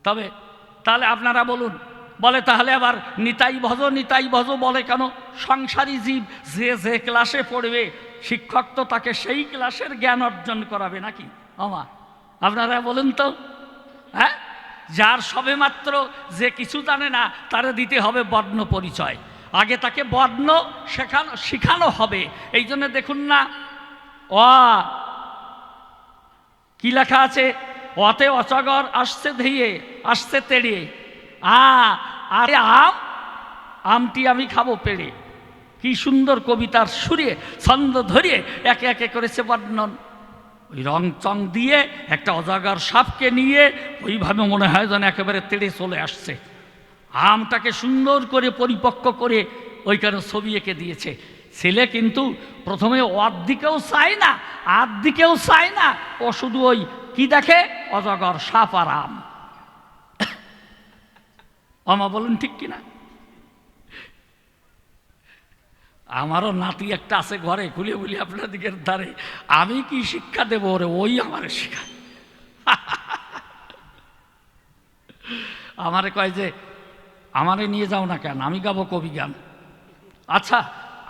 তবে তাহলে আপনারা বলুন, বলে তাহলে আবার নিতাই ভজ বলে কেন? সংসারী জীব যে যে ক্লাসে পড়বে শিক্ষক তো তাকে সেই ক্লাসের জ্ঞান অর্জন করাবে নাকি? আমার আপনারা বলুন তো, হ্যাঁ? যার সবেমাত্র যে কিছু জানে না তারে দিতে হবে বর্ণ পরিচয়, আগে তাকে বর্ণ শেখানো হবে। এই জন্য দেখুন না, কি লেখা আছে? অতে অচগর আসছে ধেয়ে আসছে তেড়ে, আরে আমটি আমি খাবো পেড়ে। কি সুন্দর কবিতার সুরে ছন্দ ধরিয়ে একে একে করেছে বর্ণন। ওই রং চং দিয়ে একটা অজগর সাপকে নিয়ে ওইভাবে মনে হয় যেন একেবারে তেড়ে চলে আসছে। আমটাকে সুন্দর করে পরিপক্ক করে ওইখানে ছবি এঁকে দিয়েছে। ছেলে কিন্তু প্রথমে ওর দিকেও চায় না, আর দিকেও চায় না, ও শুধু ওই কি দেখে? অজগর সাপ আর আম। আমা বলুন ঠিক কিনা? আমারও নাতি একটা আছে ঘরে, খুলে বলি আপনার দিকের ধারে, আমি কি শিক্ষা দেব ওরে? ওই আমার শিখায়। আমারে কয় যে আমারে নিয়ে যাও না কেন, আমি গাবো কবি গান। আচ্ছা,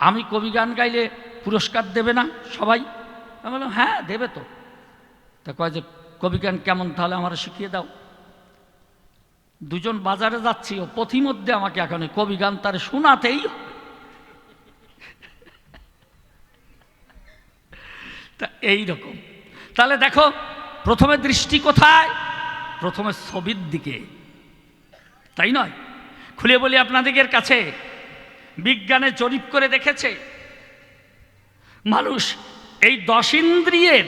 আমি কবি গান গাইলে পুরস্কার দেবে না সবাই? আমি বললাম হ্যাঁ দেবে তো। তা কয় যে কবি গান কেমন, তাহলে আমার শিখিয়ে দাও। দুজন বাজারে যাচ্ছি, ও পথিমধ্যে আমাকে এখন কবি গান তার শোনাতেই। তা এইরকম। তাহলে দেখো, প্রথমে দৃষ্টি কোথায়? প্রথমে ছবির দিকে, তাই নয়? খুলে বলি আপনাদের কাছে, বিজ্ঞানে জরিপ করে দেখেছে মানুষ এই 10 ইন্দ্রিয়ের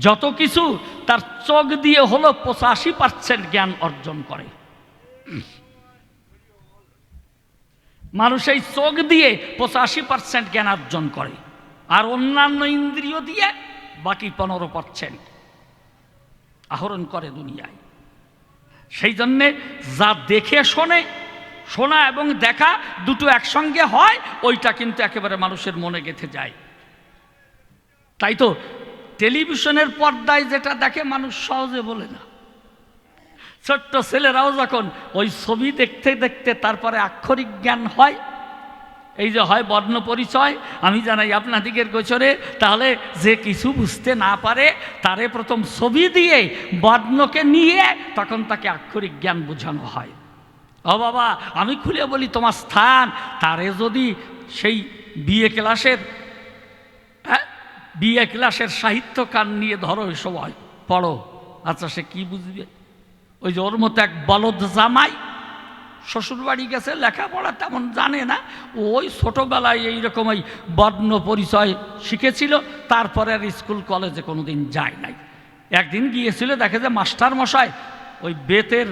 যত কিছু তার চোখ দিয়ে হলো 85% জ্ঞান অর্জন করে। মানুষ এই চোখ দিয়ে 85% জ্ঞান অর্জন করে, আর অন্যান্য ইন্দ্রিয় দিয়ে বাকি 15% আহরণ করে দুনিয়ায়। সেই জন্যে যা দেখে শোনা এবং দেখা দুটো একসঙ্গে হয়, ওইটা কিন্তু একেবারে মানুষের মনে গেঁথে যায়। তাই তো টেলিভিশনের পর্দায় যেটা দেখে মানুষ সহজে বলে না। ছোট্ট ছেলেরাও যখন ওই ছবি দেখতে দেখতে তারপরে আক্ষরিক জ্ঞান হয়, এই যে হয় বর্ণ পরিচয়, আমি জানাই আপনাদিগের গোচরে, তাহলে যে কিছু বুঝতে না পারে তারে প্রথম ছবি দিয়ে বর্ণকে নিয়ে তখন তাকে আক্ষরিক জ্ঞান বোঝানো হয়। ও বাবা, আমি খুলে বলি তোমার স্থান, তারে যদি সেই বিএ ক্লাসের সাহিত্য কান নিয়ে ধরো সবাই পড়ো, আচ্ছা সে কি বুঝবে? ওই যে ওর মতো এক বলদ জামাই শ্বশুরবাড়ি গেছে, লেখাপড়া তেমন জানে না, ওই ছোটোবেলায় এইরকম ওই বর্ণ পরিচয় শিখেছিল, তারপরে আর স্কুল কলেজে কোনোদিন যায় নাই। একদিন গিয়েছিল, দেখে যে মাস্টার মশাই ওই বেতের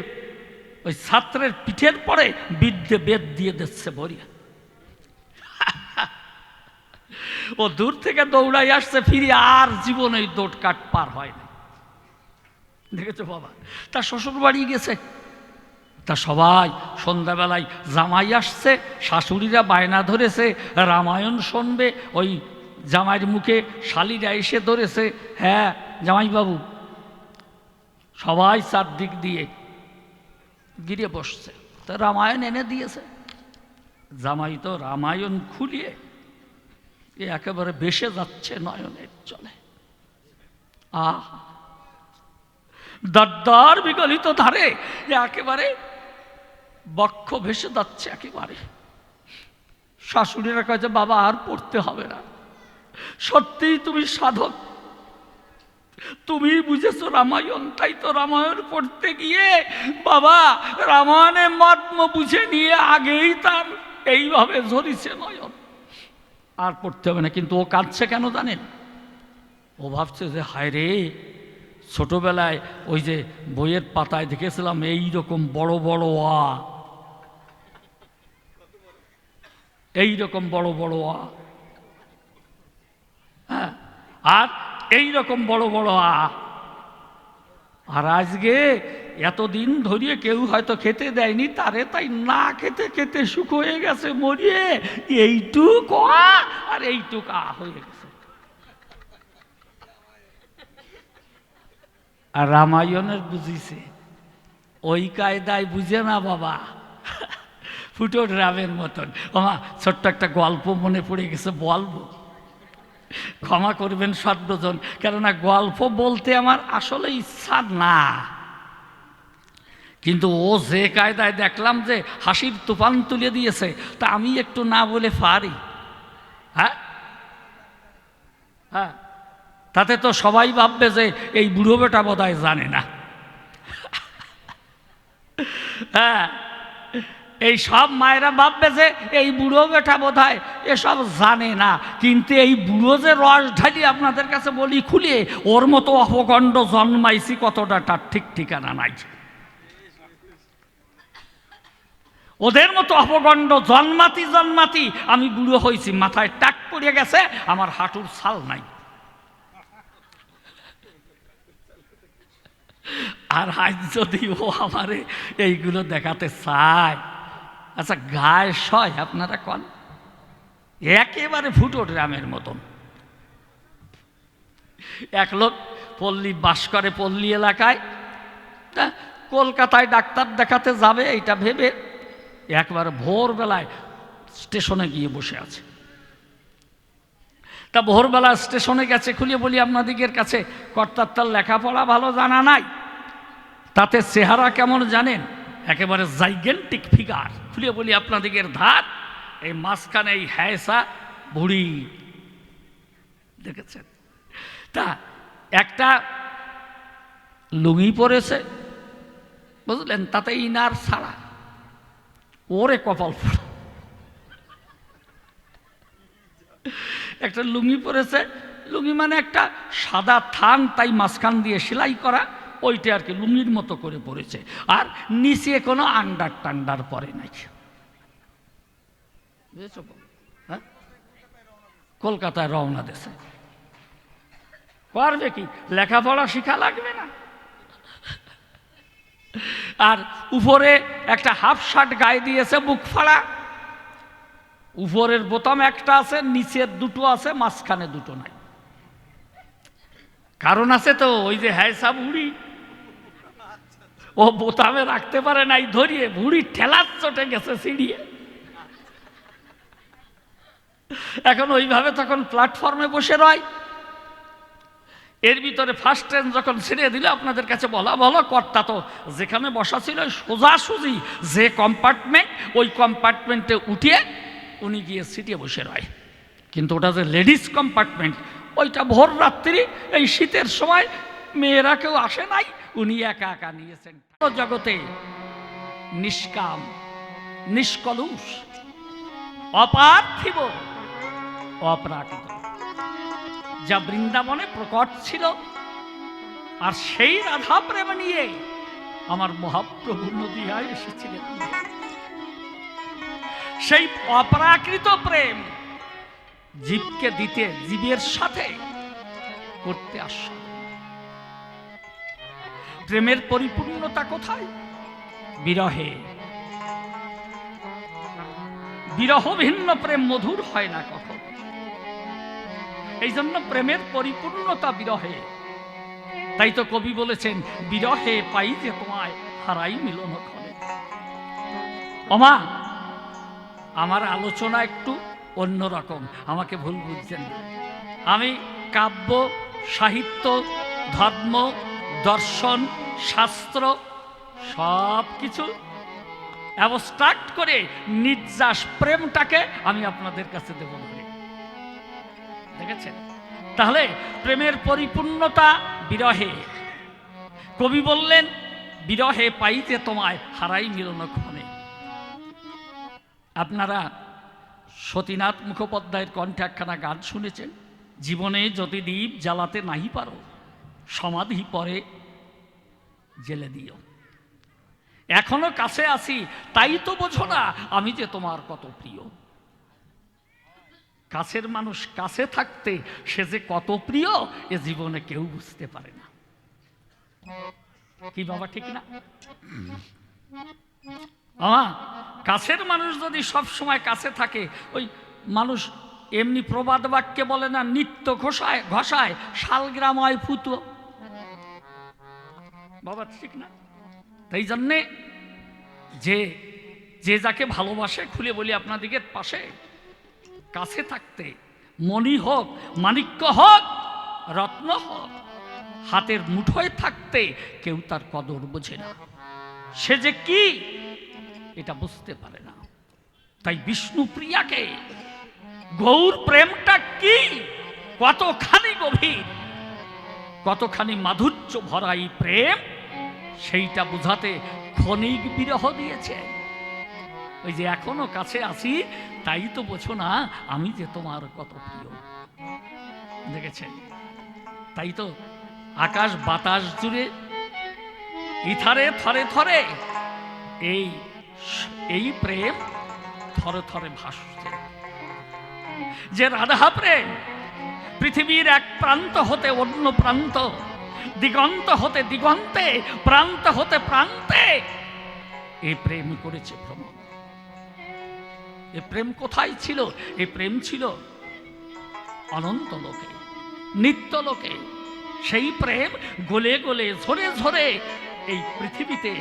ওই ছাত্রের পিঠের পরে বিদ্যে বেত দিয়ে দিচ্ছে ভরিয়া। ও দূর থেকে দৌড়াই আসছে, ফিরে আর জীবনে দৌড় কাট পার হয় না। দেখেছো বাবা, তার শ্বশুর বাড়ি গেছে, তা সবাই সন্ধ্যাবেলায় জামাই আসছে, শাশুড়িরা বায়না ধরেছে রামায়ণ শুনবে, ওই জামাইয়ের মুখে শালিরা এসে ধরেছে, হ্যাঁ জামাইবাবু। সবাই চারদিক দিয়ে গিরে বসছে, তো রামায়ণ এনে দিয়েছে। জামাই তো রামায়ণ খুলিয়ে একেবারে ভেসে যাচ্ছে নয়নের জলে। দরদর বিগলিত ধারে একেবারে বক্ষ ভেসে যাচ্ছে একেবারে। শাশুড়িরা কয়েছে বাবা আর পড়তে হবে না, সত্যিই তুমি সাধক, তুমি বুঝেছো রামায়ণ, তাই তো রামায়ণ পড়তে গিয়ে বাবা রামায়ণের মর্ম বুঝে নিয়ে আগেই তার এইভাবে ঝরিছে নয়ন, আর পড়তে হবে না। কিন্তু ও কাঁদছে কেন জানেন? ও ভাবছে যে হায় রে, ছোটবেলায় ওই যে বইয়ের পাতায় দেখেছিলাম এইরকম বড় বড় এইরকম বড় বড় হ্যাঁ, আর এইরকম বড় বড় আর আজকে এতদিন ধরিয়ে কেউ হয়তো খেতে দেয়নি তারে, তাই না খেতে খেতে সুখ হয়ে গেছে, মরিয়ে এইটুক আর এইটুক হয়ে গেছে। আর রামায়ণের বুঝিছে ওই কায়দায় বুঝে না বাবা, ফুটো ড্রামের মতন। আমার ছোট্ট একটা গল্প মনে পড়ে গেছে, বলবো, ক্ষমা করবেন সদ্যজন, কেননা গল্প বলতে আমার আসলে ইচ্ছা না, কিন্তু ও যে কায়দায় দেখলাম যে হাসির তুফান তুলে দিয়েছে, তা আমি একটু না বলে পারি? হ্যাঁ হ্যাঁ, তাতে তো সবাই ভাববে যে এই বুড়ো বেটা বোধহয় জানে না। হ্যাঁ, এই সব মায়েরা ভাববে যে এই বুড়ো বেটা বোধহয় এসব জানে না, কিন্তু এই বুড়ো যে রস ঢালি আপনাদের কাছে বলি খুলে, ওর মতো অপকণ্ড জন্মাইছি কতটা তার ঠিক ঠিকানা নাই। ওদের মতো অপকণ্ড জন্মাতি জন্মাতি আমি বুড়ো হয়েছি, মাথায় টাক পড়ে গেছে, আমার হাঁটুর ছাল নাই। আর আজ যদি ও আমারে এইগুলো দেখাতে চায়, আচ্ছা গায়ে সয় আপনারা কন, একেবারে ফুটো ড্রামের মতন। এক লোক পল্লী বাস করে, পল্লী এলাকায়, তা কলকাতায় ডাক্তার দেখাতে যাবে এইটা ভেবে একবার ভোরবেলায় স্টেশনে গিয়ে বসে আছে। তা ভোরবেলা স্টেশনে গেছে, খুলে বলি আপনাদিগের কাছে কর্তার তার লেখাপড়া ভালো জানা নাই, তাতে চেহারা কেমন জানেন, একেবারে জাইগেন্টিক ফিগার। খুলে বলি আপনাদিগের ধার, এই মাঝখানে এই হ্যাঁসা বুড়ি দেখেছেন, তা একটা লুঙ্গি পরেছে বুঝলেন, তাতে ইনার ছাড়া, ওরে কপাল ফুল, একটা লুঙ্গি পরেছে, লুঙ্গি মানে একটা সাদা থান, তাই মাঝখান দিয়ে সেলাই করা, ওইটা আর কি লুঙ্গির মতো করে পরেছে, আর নিচে কোনো আন্ডার টান্ডার পরে নাই। বুঝেছ? হ্যাঁ, কলকাতায় রওনা দেশে করবে কি, লেখাপড়া শিখা লাগবে না। আর উপরে একটা হাফ শার্ট গায়ে দিয়েছে, বুক ফাড়া, উপরের বোতাম একটা আছে, নিচের দুটো আছে, মাঝখানে দুটো নাই। কারণ আছে তো, ওই যে হ্যাঁসা বুড়ি, ও বোতামে রাখতে পারে নাই ধরিয়ে, বুড়ি ঠেলার চটে গেছে সিঁড়িয়ে। এখন ওইভাবে তখন প্ল্যাটফর্মে বসে রয়। এর ভিতরে ফার্স্ট ট্রেন যখন ছেড়ে দিল, আপনাদের কাছে বলা ভালো, কর্তা তো যেখানে বসা ছিল সোজাসুজি যে কম্পার্টমেন্ট, ওই কম্পার্টমেন্টে উঠিয়ে উনি গিয়ে সিটে বসে রয়। কিন্তু ওটা যে লেডিস কম্পার্টমেন্ট, ওইটা ভোর রাত্রি, এই শীতের সময় মেয়েরা কেউ আসে নাই, উনি একা একা নিয়েছেন। জগতে নিষ্কাম, নিষ্কলুষ, অপার্থিব, অপ্রাকৃত, যা বৃন্দাবনে প্রকট ছিল, আর সেই রাধা প্রেম নিয়ে আমার মহাপ্রভু নদিয়ায় এসেছিলেন। সেই অপ্রাকৃত প্রেম জীবকে দিতে, জীবের সাথে করতে আসছে। প্রেমের পরিপূর্ণতা কোথায়? বিরহে। বিরহ ভিন্ন প্রেম মধুর হয় না কখন। এই জন্য প্রেমের পরিপূর্ণতা বিরহে। তাই তো কবি বলেছেন, বিরহে পাই যে তোমায় হারাই মিলন ক্ষণে। ওমা, আমার আলোচনা একটু অন্যরকম, আমাকে ভুল বুঝছেন না। আমি কাব্য, সাহিত্য, ধর্ম, দর্শন, শাস্ত্র সব কিছু অ্যাবস্ট্রাক্ট করে নির্যাস প্রেমটাকে আমি আপনাদের কাছে দেব বলে। দেখেছেন? তাহলে প্রেমের পরিপূর্ণতা বিরহে। কবি বললেন, বিরহে পাইতে তোমায় হারাই মিলন ক্ষণে। আপনারা সতীনাথ মুখোপাধ্যায়ের কণ্ঠে একখানা গান শুনেছেন, জীবনে যদি দীপ জ্বালাতে নাহি পারো, সমাধি পরে জেলে দিও। এখনো কাছে আছি, তাই তো বোঝো না আমি যে তোমার কত প্রিয়। কাছের মানুষ কাছে থাকতে সে যে কত প্রিয়, এ জীবনে কেউ বুঝতে পারে না। কি বাবা, ঠিক না? কাছের মানুষ যদি সব সময় কাছে থাকে, ওই মানুষ এমনি প্রবাদ বাক্যে বলে না, নিত্য ঘষায় ঘষায় শালগ্রাম হয় ফুতো। বাবা ঠিক না? তাই জন্যে যে যে যাকে ভালোবাসে, খুলে বলি আপনাদিকে পাশে কাছে থাকতে, মণি হোক, মাণিক্য হোক, রত্ন হোক, হাতের মুঠোয় থাকতে কেউ তার কদর বোঝে না। সে যে কি এটা বুঝতে পারে না। তাই বিষ্ণুপ্রিয়াকে গৌর প্রেমটা কি, কতখানি গভীর, কতখানি মাধুর্য ভরা এই প্রেম, সেইটা বুঝাতে ক্ষণিক বিরহ দিয়েছে। ওই যে এখনো কাছে আছি, তাই তো বোঝো না আমি যে তোমার কত প্রিয়। দেখেছেন? তাই তো আকাশ বাতাস জুড়ে ইথারে থরে থরে এই প্রেম থরে থরে ভাসছে। যে রাধা প্রেম পৃথিবীর এক প্রান্ত হতে অন্য প্রান্ত, দিগন্ত হতে দিগন্তে, প্রান্ত হতে প্রান্তে এই প্রেম করেছে ভ্রমণ। এ প্রেম কোথায় ছিল? এ প্রেম ছিল অনন্ত লোকে, নিত্য লোকে। সেই প্রেম গলে গলে ঝরে ঝরে এই পৃথিবীতে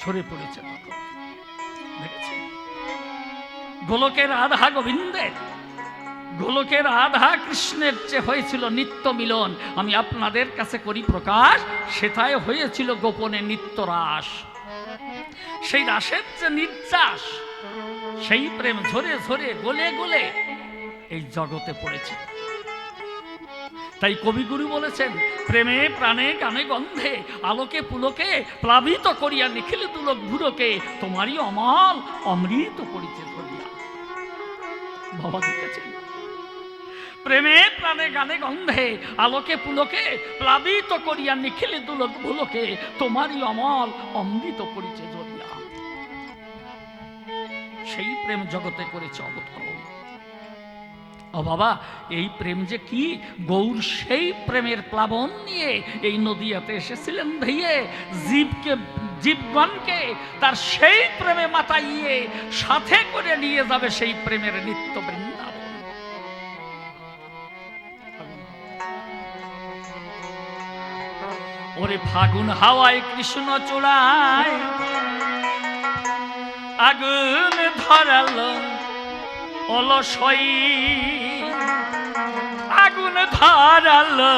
ঝরে পড়েছে। তখন দেখেছি গোলকের রাধা গোবিন্দের, গোলকের রাধা কৃষ্ণের যে হয়েছিল নিত্য মিলন, আমি আপনাদের কাছে করি প্রকাশ, সেটাই হয়েছিল গোপনে নিত্য রাস। সেই রাসের যে নির্যাস, সেই প্রেম ঝরে ঝরে গলে গলে এই জগতে পড়েছে। তাই কবিগুরু বলেছেন, প্রেমে প্রাণে গানে গন্ধে আলোকে পুলকে প্লাবিত করিয়া নিখিল দুলক ভুরকে তোমারই অমল অমৃত করিছে ধরিয়া। বাবা দেখেছেন? প্রেমে প্রাণে গানে গন্ধে আলোকে পুলকে প্লাবিত করিয়া নিখিল দুলক ভুলকে তোমারই অমল অমৃত করিছে ধরিয়া। সেই প্রেম জগতে করেছে অবতরণ। ও বাবা, এই প্রেম যে কি, গৌর সেই প্রেমের প্লাবন নিয়ে এই নদীয়াতে এসেছিলেন ধেয়ে জীবগণকে তার সেই প্রেমে মাতাইয়ে সাথে করে নিয়ে যাবে সেই প্রেমের নিত্য বৃন্দাবন। ওরে ফাগুন হাওয়ায় কৃষ্ণ চূড়ায় আগুন ধরালো অলসই, আগুন ধরালো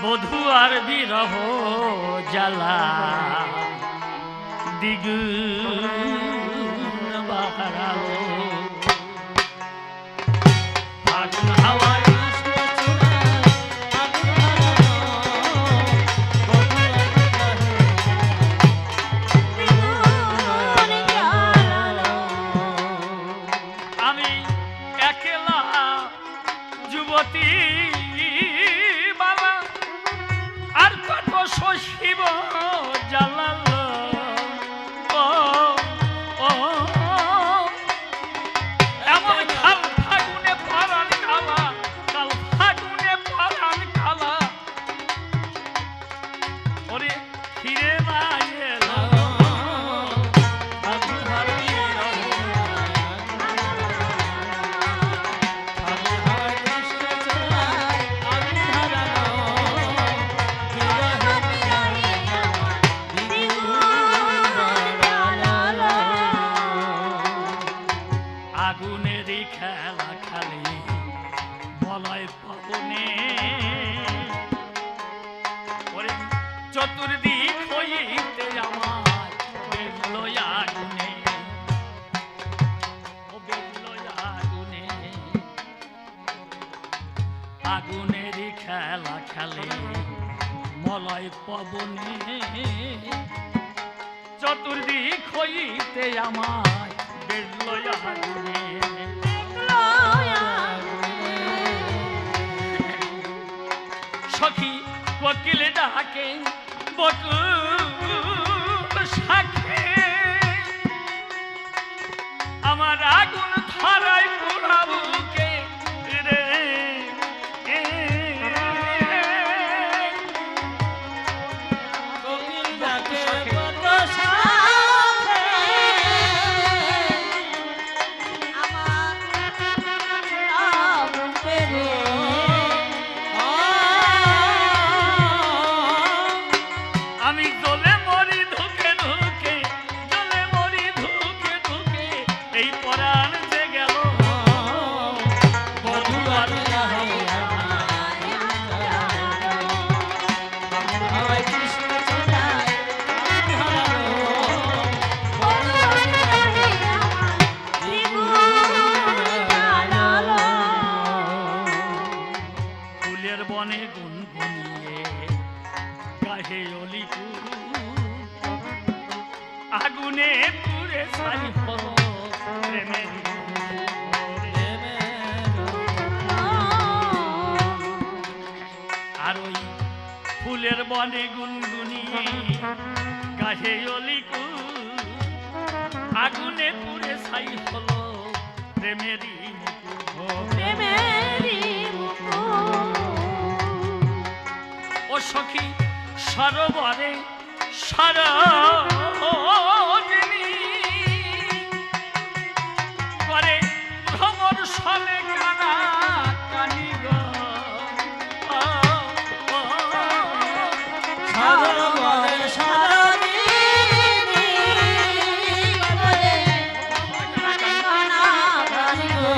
বধূ আর বিরহ জ্বালা দ্বিগুণ বাড়ালো। ফাগুন হাওয়ায় আর কত শশিব জ্বালালো এমন খাল ফাগুনে পরাণ কালা, কাল ফাগুনে পরাণ কালা ওরে ফিরে না এলো। আগুনেরই খেলা খালি বলয় পবনে, ওরে চতুর্দিক হইতে আমার বেরলো আগুনে, ও বেরলো আগুনে। আগুনেরই খেলা খেলে মলয় পবনে, চতুর্দিক হইতে আমার বেরলো আগুনে। সখী কোকিল ডাকে বকুল শাখে, আমার আগুন ধরায় পোড়াবুকে রে। কোকিল ডাকে বনে গুনগুনিয়ে গাহে অলিকু আগুনে পুড়ে ছাই হলো প্রেমের আর ওই ফুলের বনে গুনগুনিয়ে গাহে অলিকু আগুনে পুড়ে ছাই হলো প্রেমেরই ও সখী সরোবরে সরোজিনী করে ভ্রমর সবে কানা কানি গো সরোবরে সরোজিনী করে কানা কানি গো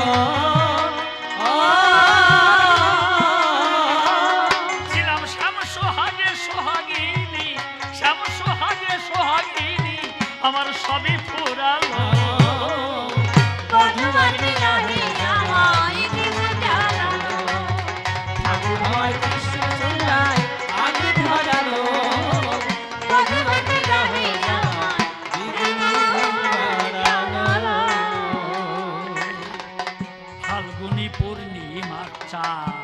আমার সবই ফুরালো বধুয়ার বিরহে আমায় দিন জ্বালালো ঠাকুর হয় কৃষ্ণ চুলায় আগুন ধরালো বধুয়ার বিরহে আমায় দিন জ্বালালো ফাল্গুনী পূর্ণিমার চাঁদ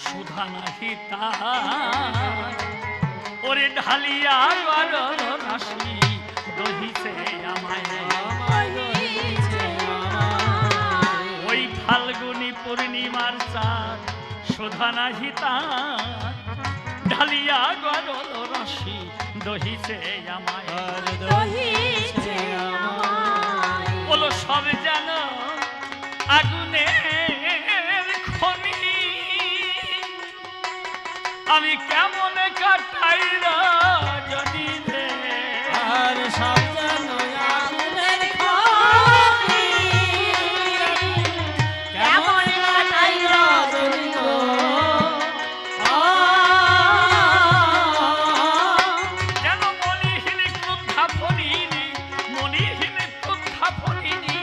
সুধা নাহি তার ওরে ঢালিয়া গরল রাশি দহিছে আমায় ওই ফাল্গুনী পূর্ণিমার চাঁদ সুধা নাহি তার ঢালিয়া গরল রাশি দহিছে আমায় বলো সব যেন আগুনের খনি আমি কেমন কাটাই যদি রে আর সব যেন আগুনের খনি কেমন কাটাই রজনী গো যেন মনিহীন ক্রুদ্ধা ফণিনী মনিহীন ক্রুদ্ধা ফণিনী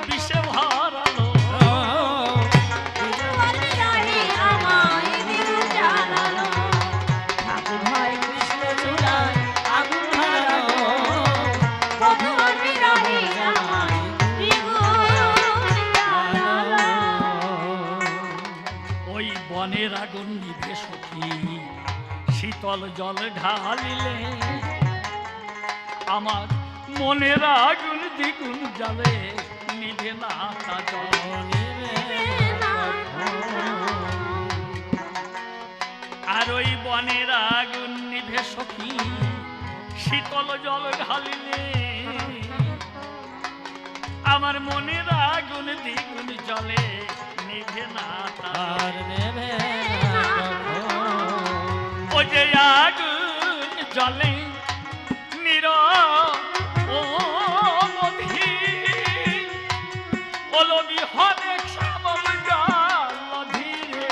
বিষে ভরালো বনের আগুন নিভে সখী শীতল জল ঢালিলে আমার মনের আগুন দ্বিগুণ জ্বলে নিভে না তা জল আর ওই বনের আগুন নিভে সখী শীতল জল ঢালিলে আমার মনের আগুন দ্বিগুণ জ্বলে নিভে না তার নেবে ও যে আগুন জ্বলে নির ও মধি ওলবি হবে শ্যামল জল ধীরে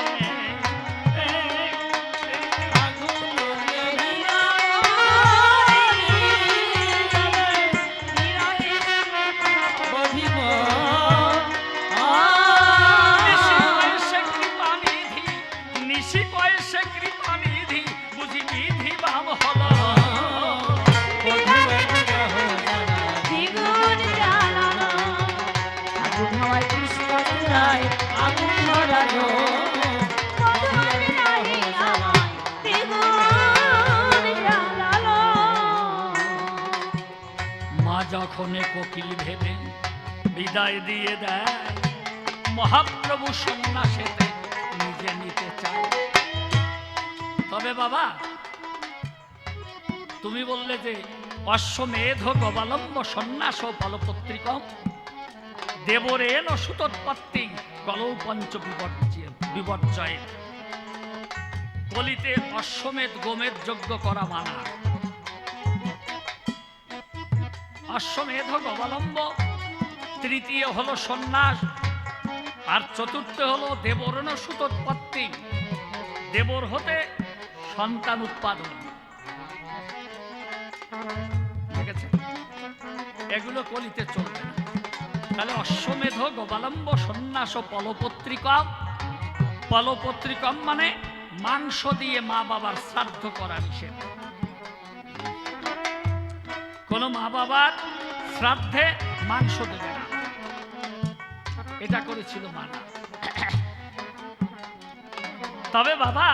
মা যখন কোকিল ভেবে বিদায় দিয়ে দেয় মহাপ্রভু সন্ন্যাসেতে নিজে নিতে চায় তবে বাবা তুমি বললে যে অশ্বমেধ গবালম্ব সন্ন্যাস ফলপত্রিকম দেবরেণ সুতোৎপত্তি কলৌ পঞ্চ বিপর্যয় কলিতে অশ্বমেধ গোমেধ যজ্ঞ করা মানা অশ্বমেধ গবালম্ব তৃতীয় হলো সন্ন্যাস আর চতুর্থ হলো দেবরেণ সুতোৎপত্তি দেবর হতে সন্তান উৎপাদন এগুলো কলিতে চলবে না তাহলে অশ্বমেধ গবালম্ব সন্ন্যাস ফলপত্রিকা বলপত্রিকম মানে মাংস দিয়ে মা বাবার শ্রাদ্ধ করা নিষেধ। কোন মা বাবার শ্রাদ্ধে মাংস দেবে না, এটা করেছিল মানা। তবে বাবা,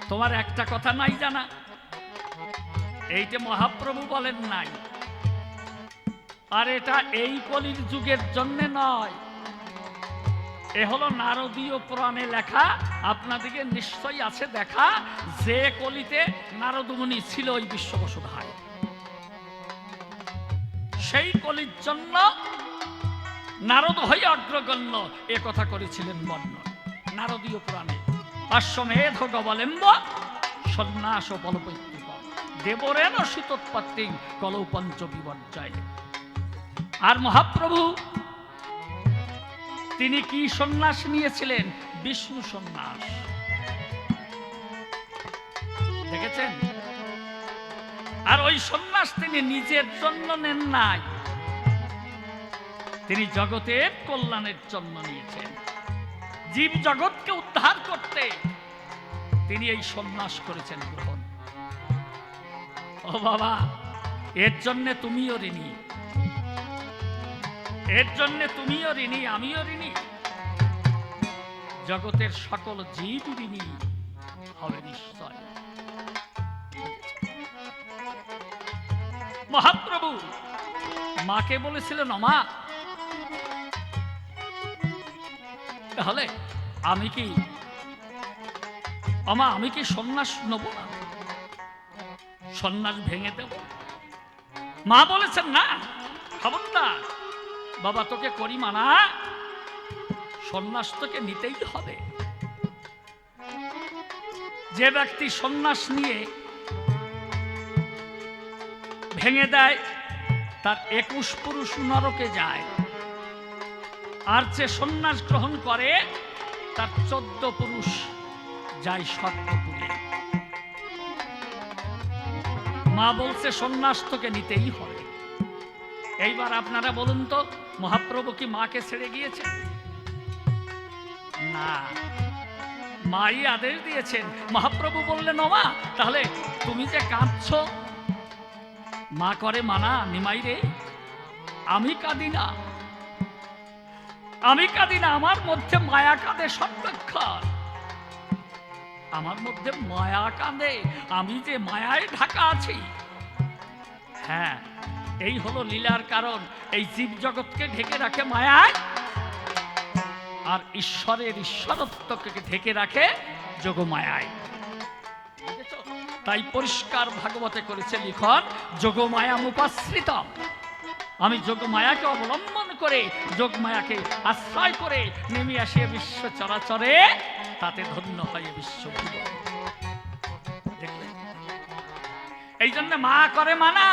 তোমার একটা কথা নাই জানা, এইটা মহাপ্রভু বলেন নাই, আর এটা এই কলির যুগের জন্য নয়, এ হলো নারদীয় পুরাণে লেখা। আপনাদেরকে নিশ্চয়ই আছে দেখা, যে কলিতে নারদ মুনি ছিল ওই বিশ্ববসুধায়, সেই কলির জন্য নারদ হয়ে অগ্রগণ্য এ কথা করেছিলেন বর্ণন নারদীয় পুরাণে। অশ্বমেধ গবলেম্ব সন্ন্যাস বলপৈত্রিক দেবরেণ শীতোৎপত্তি কলৌ পঞ্চ বিবর্জয়। আর মহাপ্রভু তিনি কি সন্ন্যাস নিয়েছিলেন? বিষ্ণু সন্ন্যাস। দেখেছেন? আর ওই সন্ন্যাস তিনি নিজের জন্য নেন নাই, তিনি জগতের কল্যাণের জন্য নিয়েছেন। জীব জগৎকে উদ্ধার করতে তিনি এই সন্ন্যাস করেছেন গ্রহণ। ও বাবা, এর জন্য তুমিও ঋণী, এর জন্য তুমিও ঋণী, আমিও ঋণী, জগতের সকল জীব ঋণী হবে নিশ্চয়। মহাপ্রভু মাকে বলেছিলেন, মা তাহলে আমি কি সন্ন্যাস নেব না, সন্ন্যাস ভেঙে দেব? মা বলেছেন না, খবরদার বাবা, তোকে করি মানা, সন্ন্যাস তোকে নিতেই হবে। যে ব্যক্তি সন্ন্যাস নিয়ে ভেঙে দেয় তার 21 পুরুষ নরকে যায়, আর যে সন্ন্যাস গ্রহণ করে তার 14 পুরুষ যায় স্বর্গপুরে। মা বলছে সন্ন্যাস তোকে নিতেই হবে। এইবার আপনারা বলুন তো, মহাপ্রভু কি মাকে ছেড়ে গিয়েছেন? না, মাই আদেশ দিয়েছেন। মহাপ্রভু বললেন, ও মা, তাহলে তুমি যে কাঁদছ, মা করে মানা, নিমাই রে, আমি কাঁদি না, আমি কাঁদি না, আমার মধ্যে মায়া কাঁদে সর্বক্ষণ, আমার মধ্যে মায়া কাঁদে, আমি যে মায়ায় ঢাকা আছি। হ্যাঁ, এই হলো লীলার কারণ। এই জীব জগৎকে ঢেকে রাখে মায়ায়, আর ঈশ্বরের ঈশ্বরত্বকে ঢেকে রাখে যোগমায়ায়। তাই পরিষ্কার ভাগবতে করেছে লিখন, যোগমায়া মুপাশ্রিতম। আমি যোগমায়াকে অবলম্বন করে, যোগমায়াকে আশ্রয় করে নেমে আসে বিশ্ব চরাচরে, তাতে ধন্য হয় বিশ্ব। এই জন্য মা করে মানা,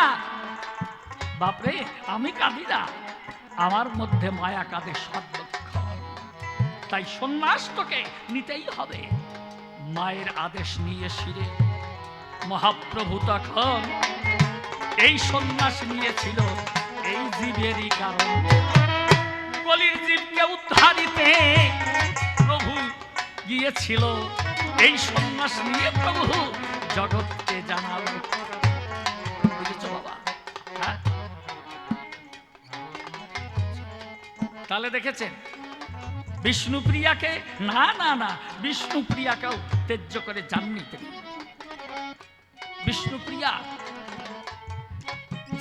বাপরে আমি কাঁদি না, আমার মধ্যে মায়া কাঁদে সর্বক্ষণ। তাই সন্ন্যাস তোকে নিতেই হবে। মায়ের আদেশ নিয়ে শিরে মহাপ্রভু তখন এই সন্ন্যাস নিয়েছিল এই জীবেরই কারণ। কলির জীবকে উদ্ধারিতে প্রভু গিয়েছিল, এই সন্ন্যাস নিয়ে প্রভু জগৎকে জানালো। বুঝেছ বাবা? হ্যাঁ, তাহলে দেখেছেন বিষ্ণুপ্রিয়াকে, না না না, বিষ্ণুপ্রিয়াকেও ত্যায্য করে যাননি তিনি। বিষ্ণুপ্রিয়া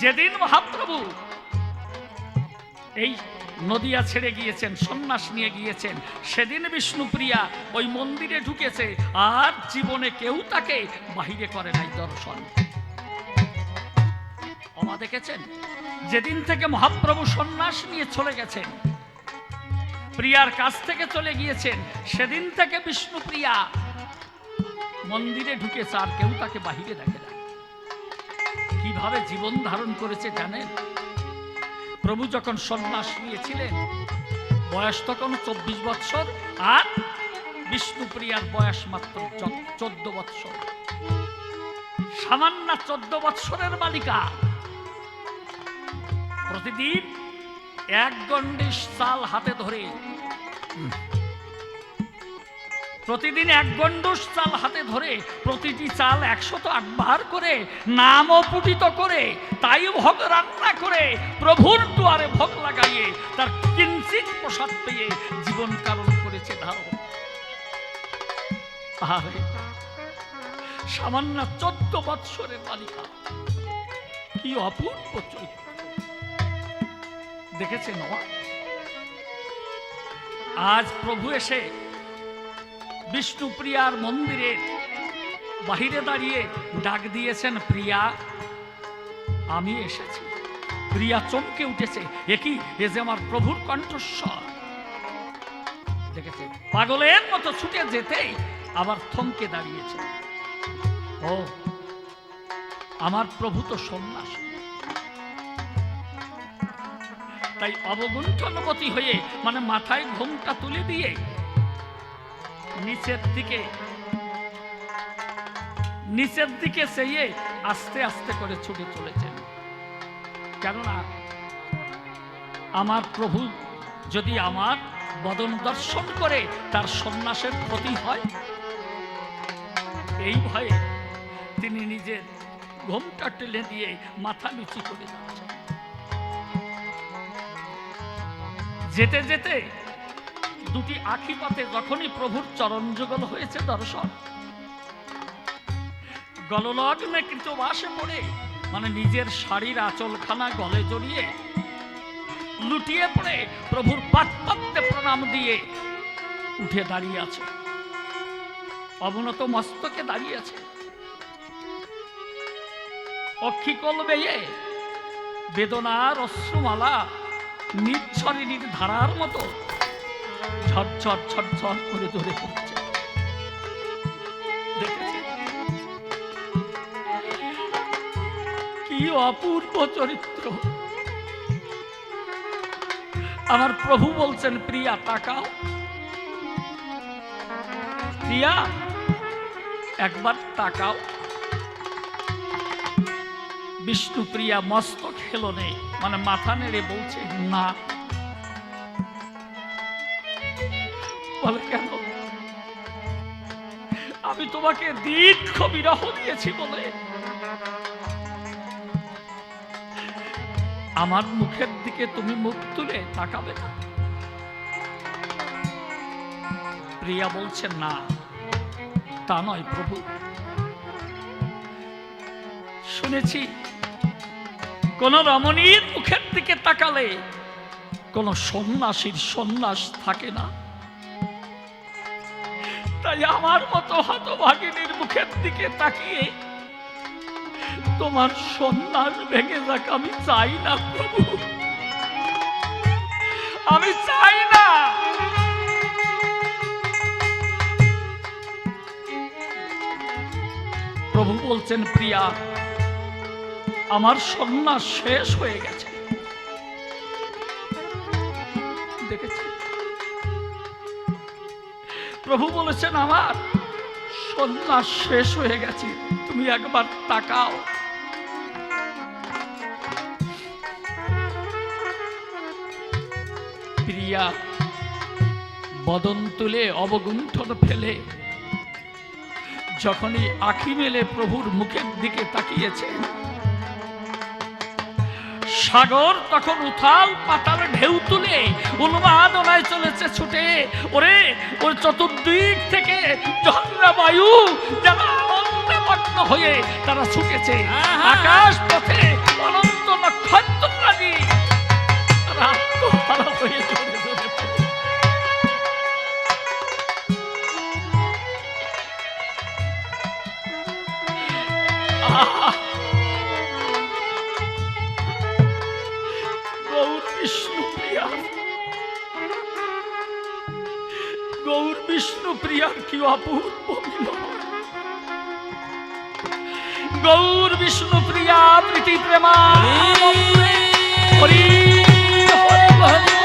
যেদিন মহাপ্রভু এই নদিয়া ছেড়ে গিয়েছেন, সন্ন্যাস নিয়ে গিয়েছেন, সেদিন বিষ্ণুপ্রিয়া ওই মন্দিরে ঢুকেছে, আর জীবনে কেউ তাকে বাহিরে করে নাই দর্শন। ওমা দেখেছেন, যেদিন থেকে মহাপ্রভু সন্ন্যাস নিয়ে চলে গেছেন, প্রিয়ার কাছ থেকে চলে গিয়েছেন, সেদিন থেকে বিষ্ণুপ্রিয়া মন্দিরে ঢুকেছে, আর কেউ তাকে বাহিরে দেখে না। কিভাবে জীবন ধারণ করেছে জানেন? প্রভু যখন সন্ন্যাস নিয়েছিলেন বয়স তখন 24 বৎসর, আর বিষ্ণুপ্রিয়ার বয়স মাত্র 14 বৎসর। সামান্য 14 বৎসরের বালিকা প্রতিদিন 1 গণ্ডিশ চাল হাতে ধরে প্রতিদিন 1 গণ্ডুষ চাল হাতে ধরে প্রতিটি চাল 108 বার করে নামও পুটিত করে তাই ভোগ রান্না করে প্রভুর দুয়ারে ভোগ লাগাইয়ে তার কিঞ্চিত প্রসাদ পেয়ে জীবন কারণ করেছে ধারণ। আরে সামান্য 14 বৎসরের বালিকা, কি অপূর্ব চরিত্র দেখেছে নয়? আজ প্রভু এসে বিষ্ণুপ্রিয়ার মন্দিরের বাহিরে দাঁড়িয়ে ডাক দিয়েছেন, প্রিয়া আমি এসেছি। প্রিয়া চমকে উঠেছে, একই এ যে আমার প্রভুর কণ্ঠস্বর। দেখেছে, পাগলের মতো ছুটে যেতেই আবার থমকে দাঁড়িয়েছে। ও আমার প্রভু তো সন্ন্যাসী। তাই অবগুণ্ঠনবতী হয়ে মানে মাথায় ঘোমটা তুলে দিয়ে নিচের দিকে চেয়ে আস্তে আস্তে করে ছুটে চলেছেন। কেননা আমার প্রভু যদি আমার বদন দর্শন করে তার সন্ন্যাসের ক্ষতি হয়, এই ভয়ে তিনি নিজের ঘোমটা টেনে দিয়ে মাথা নিচু করে যাচ্ছেন। যেতে যেতে দুটি আখি পাতে যখনই প্রভুর চরণ যুগল হয়েছে দর্শন, গললগ্নে কৃতবাসে পড়ে মানে নিজের শাড়ির আঁচলখানা গলে জড়িয়ে লুটিয়ে পড়ে প্রভুর পাদপদ্মে প্রণাম দিয়ে উঠে দাঁড়িয়ে আছে, অবনত মস্তকে দাঁড়িয়ে আছে। অক্ষিকল বেয়ে বেদনার অশ্রুমালা নিঃঝরিণীর ধারার মতো ঝরঝর ঝরঝর করে ধরে পড়ছে। দেখেছি কি অপূর্ব চরিত্র। আমার প্রভু বলছেন, প্রিয়া তাকাও, প্রিয়া একবার তাকাও। বিষ্ণুপ্রিয়া মস্তক হেলনে মানে মাথা নেড়ে বলছে না। বলে কেন? আমি তোমাকে দীর্ঘ বিরহ দিয়েছি বলে আমার মুখের দিকে তুমি মুখ তুলে তাকাবে না? প্রিয়া বলছে না, তা নয় প্রভু। শুনেছি কোন রমণীর মুখের দিকে তাকালে কোন সন্ন্যাসীর সন্ন্যাস থাকে না। তাই আমার মতো হতভাগিনীর মুখের দিকে তাকিয়ে তোমার সন্ন্যাস ভেঙে যাক আমি চাই না প্রভু, আমি চাই না। প্রভু বলছেন, প্রিয়া আমার সন্ন্যাস শেষ হয়ে গেছে। দেখেছি প্রভু বলেছেন, আমার সন্ন্যাস শেষ হয়ে গেছে, তুমি একবার তাকাও। প্রিয়া বদন তুলে অবগুণ্ঠন ফেলে যখনই আঁখি মেলে প্রভুর মুখের দিকে তাকিয়েছে, সাগর তখন উথাল পাতাল ঢেউ তুলে উন্মাদনায় চলেছে ছুটে। ওরে ওর চতুর্দিক থেকে ঝঞ্ঝা বায়ু যেন আনন্দে মগ্ন হয়ে তারা ছুটেছে। আকাশ পথে অনন্ত নক্ষত্ররাজি আত্মহারা হয়ে চলে চলে। গৌর বিষ্ণুপ্রিয়ার কি অপূর্ব মিলন। গৌর বিষ্ণুপ্রিয়া প্রীতি প্রেমা হরি হরি।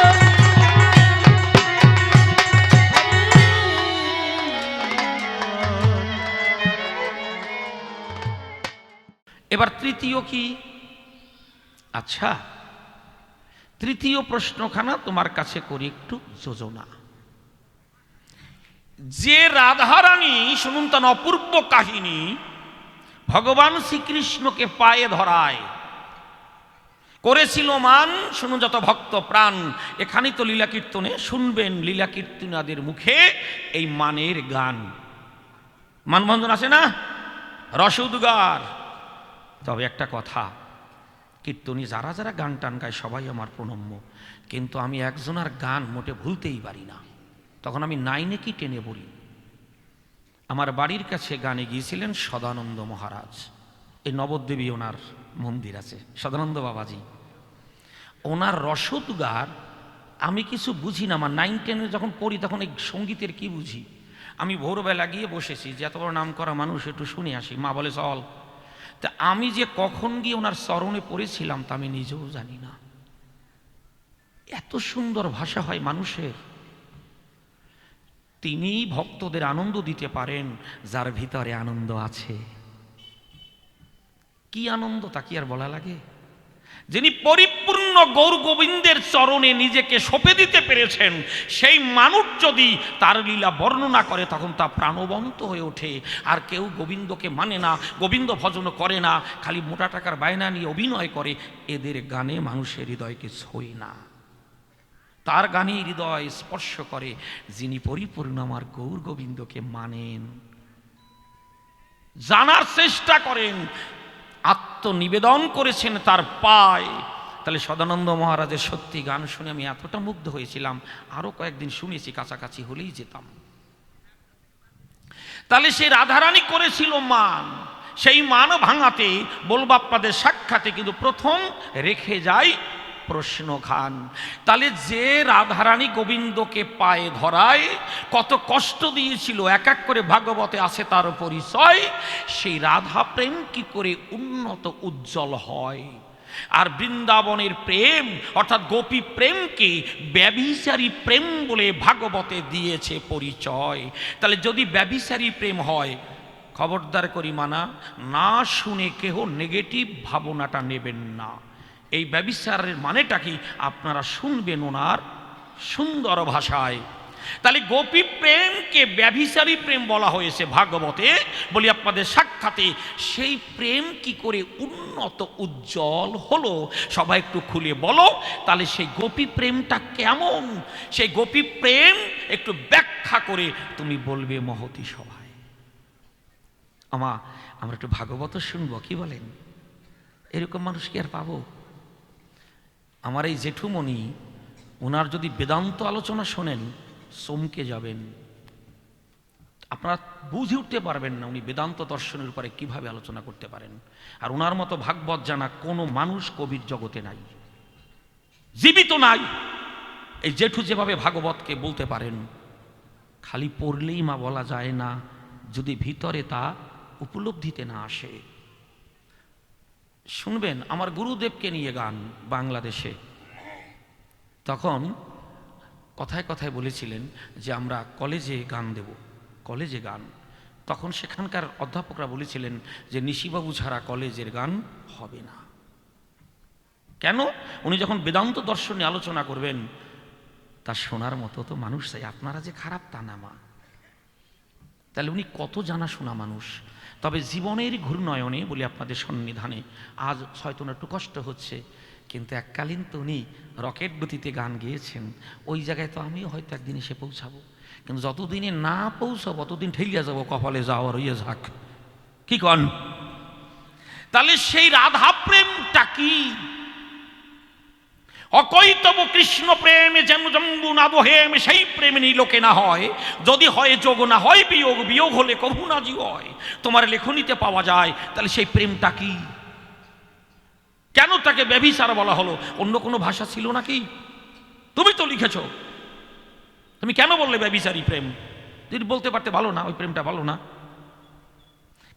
এবার তৃতীয় কি? আচ্ছা, তৃতীয় প্রশ্নখানা তোমার কাছে করি একটু যোজনা। যে রাধারানী, শুনুন তার অপূর্ব কাহিনী, ভগবান শ্রীকৃষ্ণকে পায়ে ধরায় করেছিল মান, শুনুন যত ভক্ত প্রাণ। এখানেই তো লীলা কীর্তনে শুনবেন লীলা কীর্তনাদের মুখে এই মানের গান। মানভঞ্জন আছে না, রস উদ্গার। তবে একটা কথা, কীর্তনী যারা যারা গান টান গায় সবাই আমার প্রণম্য, কিন্তু আমি একজনের গান মোটে ভুলতেই পারি না। তখন আমি 9-এ কি 10-এ পড়ি। আমার বাড়ির কাছে গানে গিয়েছিলেন সদানন্দ মহারাজ। এই নবদ্বীপে ওনার মন্দির আছে, সদানন্দ বাবাজি। ওনার রসোদ্গার আমি কিছু বুঝি না। আমার 9-10-এ যখন পড়ি তখন এই সঙ্গীতের কি বুঝি। আমি ভোরবেলা গিয়ে বসেছি যে এত বড় নাম করা মানুষ, একটু শুনে আসি। মা বলে চল। তা আমি যে কখন গিয়ে ওনার চরণে পড়েছিলাম তা আমি নিজেও জানি না। এত সুন্দর ভাষা হয় মানুষের। তিনি ভক্তদের আনন্দ দিতে পারেন যার ভিতরে আনন্দ আছে। কি আনন্দ তা কি আর বলা লাগে। যিনি পরিপূর্ণ গৌর গোবিন্দের চরণে নিজেকে সঁপে দিতে পেরেছেন, সেই মানুষ যদি তার লীলা বর্ণনা করে তখন তা প্রাণবন্ত হয়ে ওঠে। আর কেউ গোবিন্দকে মানে না, গোবিন্দ ভজন করে না, খালি মোটা টাকার বায়না নিয়ে অভিনয় করে, এদের গানে মানুষের হৃদয়কে ছোঁয় না। তার গানে হৃদয় স্পর্শ করে যিনি পরিপূর্ণ আমার গৌর গোবিন্দকে মানেন, জানার চেষ্টা করেন, আত্মনিবেদন করেছেন তার পায়। তাহলে সদানন্দ মহারাজের সত্যি গান শুনে আমি এতটা মুগ্ধ হয়েছিলাম, আরো কয়েকদিন শুনেছি, কাছাকাছি হলেই যেতাম। তাহলে সে রাধারানী করেছিল মান, সেই মান ভাঙাতে বলবো আপনাদের সাক্ষাতে কিন্তু প্রথম রেখে যায় প্রশ্ন খান। তাহলে যে রাধারানী গোবিন্দকে পায়ে ধরায় কত কষ্ট দিয়েছিল, এক এক করে ভাগবতে আছে তার পরিচয়। সেই রাধা প্রেম কি করে উন্নত উজ্জ্বল হয়। আর বৃন্দাবনের প্রেম অর্থাৎ গোপী প্রেমকে ব্যভিচারী প্রেম বলে ভাগবতে দিয়েছে পরিচয়। তাহলে যদি ব্যভিচারী প্রেম হয়, খবরদার করি মানা, না শুনে কেহ নেগেটিভ ভাবনাটা নেবেন না। এই ব্যভিচারের মানেটা কি আপনারা শুনবেন ওনার সুন্দর ভাষায়। তাহলে গোপী প্রেমকে ব্যভিচারী প্রেম বলা হয়েছে ভাগবতে, বলি আপনাদের সাক্ষাতে। সেই প্রেম কি করে উন্নত উজ্জ্বল হলো সবাই একটু খুলে বলো। তাহলে সেই গোপী প্রেমটা কেমন, সেই গোপী প্রেম একটু ব্যাখ্যা করে তুমি বলবে মহতী সভায়। আমরা একটু ভাগবত শুনবো, কি বলেন? এরকম মানুষ কি আর পাবো? আমার এই জেঠুমণি, ওনার যদি বেদান্ত আলোচনা শোনেন চমকে যাবেন। আপনারা বুঝে উঠতে পারবেন না উনি বেদান্ত দর্শনের উপরে কিভাবে আলোচনা করতে পারেন। আর ওনার মতো ভাগবত জানা কোনো মানুষ কবির জগতে নাই, জীবিত নাই। এই জেঠু যেভাবে ভাগবতকে বলতে পারেন, খালি পড়লেই মা বলা যায় না যদি ভিতরে তা উপলব্ধিতে না আসে। শুনবেন আমার গুরুদেবকে নিয়ে গান বাংলাদেশে, তখন কথায় কথায় বলেছিলেন যে আমরা কলেজে গান দেব, কলেজে গান। তখন সেখানকার অধ্যাপকরা বলেছিলেন যে নিশিবাবু ছাড়া কলেজের গান হবে না। কেন? উনি যখন বেদান্ত দর্শনে আলোচনা করবেন তা শোনার মতো তো মানুষ চাই। আপনারা যে খারাপ তা না মা। তাহলে উনি কত জানাশোনা মানুষ। তবে জীবনের ঘূর্ণয়নে বলি আপনাদের সন্নিধানে আজ হয়তো একটু কষ্ট হচ্ছে, কিন্তু এককালীন তো উনি রকেট গতিতে গান গেয়েছেন। ওই জায়গায় তো আমিও হয়তো একদিন এসে পৌঁছাবো, কিন্তু যতদিনে না পৌঁছাবো ততদিন ঠেলিয়া যাবো, কপালে যাওয়ার হইয়া যাক, কি কন? তাহলে সেই রাধা প্রেমটা কি? অকৈতব কৃষ্ণ প্রেমে যেন জম্বু না বহেম, সেই প্রেম নিলোকে না হয়। যদি হয় যোগ না হয় বিয়োগ, বিয়োগ হলে কভু না জীব হয়। তোমার লেখনীতে পাওয়া যায়। তাহলে সেই প্রেমটা কি? কেন তাকে ব্যভিচার বলা হলো? অন্য কোনো ভাষা ছিল নাকি? তুমি তো লিখেছ, তুমি কেন বললে ব্যভিচারী প্রেম? যদি বলতে পারতে ভালো না, ওই প্রেমটা ভালো না,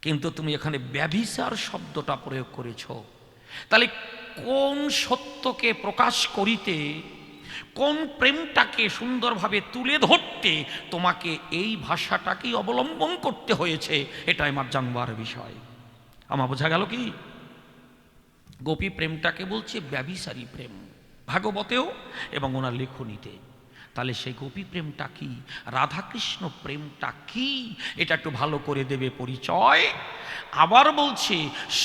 কিন্তু তুমি এখানে ব্যভিচার শব্দটা প্রয়োগ করেছ। তাহলে কোন সত্যকে প্রকাশ করিতে, কোন প্রেমটাকে সুন্দরভাবে তুলে ধরতে তোমাকে এই ভাষাটাকেই অবলম্বন করতে হয়েছে, এটা আমার জানবার বিষয়। আমার বোঝা গেল কি? গোপী প্রেমটাকে বলছে ব্যভিচারী প্রেম ভাগবতেও এবং ওনার লেখনীতে। তাহলে সেই গোপী প্রেমটা কি, রাধাকৃষ্ণ প্রেমটা কি, এটা একটু ভালো করে দেবে পরিচয়। আবার বলছে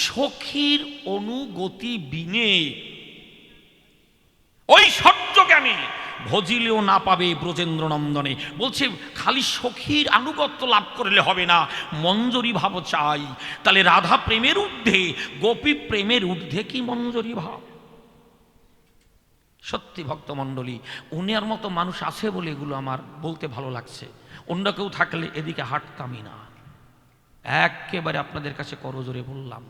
সখীর অনুগতি বিনে ওই সত্যজ্ঞানী ভজিলেও না পাবে ব্রজেন্দ্র নন্দনে। বলছে খালি সখীর আনুগত্য লাভ করলে হবে না, মঞ্জরি ভাব চাই। তাহলে রাধা প্রেমের ঊর্ধ্বে, গোপী প্রেমের ঊর্ধ্বে কি মঞ্জরি ভাব? সত্যি ভক্তমণ্ডলী, উনার মতো মানুষ আছে বলে এগুলো আমার বলতে ভালো লাগছে। অন্য কেউ থাকলে এদিকে হাঁটতামই না, একেবারে আপনাদের কাছে করজোরে বললাম।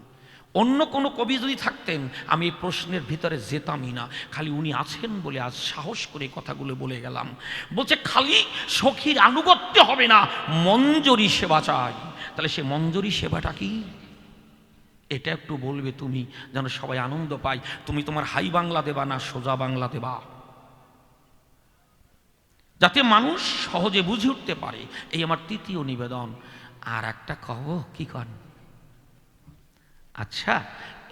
অন্য কোনো কবি যদি থাকতেন আমি এই প্রশ্নের ভিতরে যেতামই না। খালি উনি আছেন বলে আজ সাহস করে কথাগুলো বলে গেলাম। বলছে খালি সখীর আনুগত্য হবে না, মঞ্জরি সেবা চাই। তাহলে সে মঞ্জরি সেবাটা কি, এটা একটু বলবে তুমি, যেন সবাই আনন্দ পায়। তুমি তোমার হাই বাংলা দেবা না সোজা বাংলা দেবা, যাতে মানুষ সহজে বুঝে উঠতে পারে। এই আমার তৃতীয় নিবেদন। আর একটা কব কি কন, আচ্ছা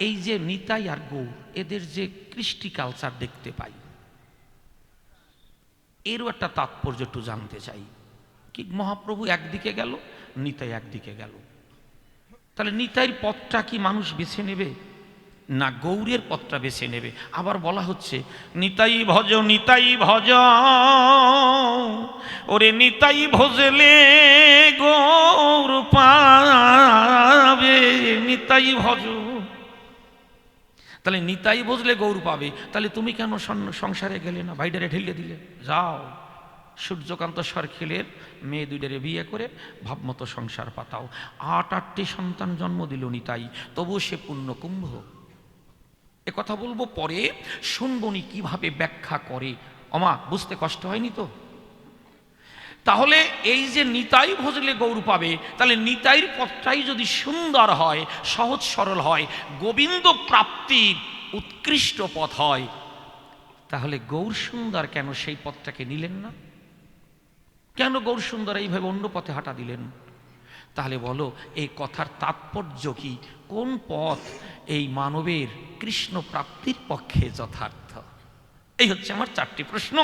এই যে নিতাই আর গৌর, এদের যে কৃষ্টি কালচার দেখতে পাই, এরও একটা তাৎপর্য একটু জানতে চাই। কি মহাপ্রভু একদিকে গেল, নিতাই একদিকে গেল, তাহলে নিতাইয়ের পথটা কি মানুষ বেছে নেবে, না গৌরের পথটা বেছে নেবে? আবার বলা হচ্ছে নিতাই ভজ, নিতাই ভজ, ওরে নিতাই ভজলে গৌর পাবে, নিতাই ভজ। তাহলে নিতাই ভজলে গৌর পাবে, তাহলে তুমি কেন সংসারে গেলে না, বাইডারে ঢেলে দিলে? যাও সূর্যকান্ত সরখিলের মেয়ে দুইটারে বিয়ে করে ভাবমতো সংসার পাতাও। 8-8টি সন্তান জন্ম দিল নিতাই, তবু সে পুণ্যকুম্ভ। এ কথা বলবো পরে, শুনবনি কিভাবে ব্যাখ্যা করে। অমা বুঝতে কষ্ট হয়নি তো? তাহলে এই যে নিতাই ভজলে গৌর পাবে, তাহলে নিতাইয়ের পথটাই যদি সুন্দর হয়, সহজ সরল হয়, গোবিন্দ প্রাপ্তির উৎকৃষ্ট পথ হয়, তাহলে গৌর সুন্দর কেন সেই পথটাকে নিলেন না? কেন গৌর সুন্দর এইভাবে অন্য পথে হাঁটা দিলেন? তাহলে বলো এই কথার তাৎপর্য কি? কোন পথ এই মানবের কৃষ্ণ প্রাপ্তির পক্ষে যথার্থ? এই হচ্ছে আমার 4টি প্রশ্ন।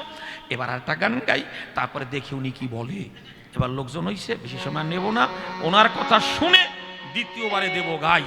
এবার আর একটা গান গাই, তারপরে দেখি উনি কি বলে। এবার লোকজন হইছে, বেশি সময় নেব না, ওনার কথা শুনে দ্বিতীয়বারে দেব গাই।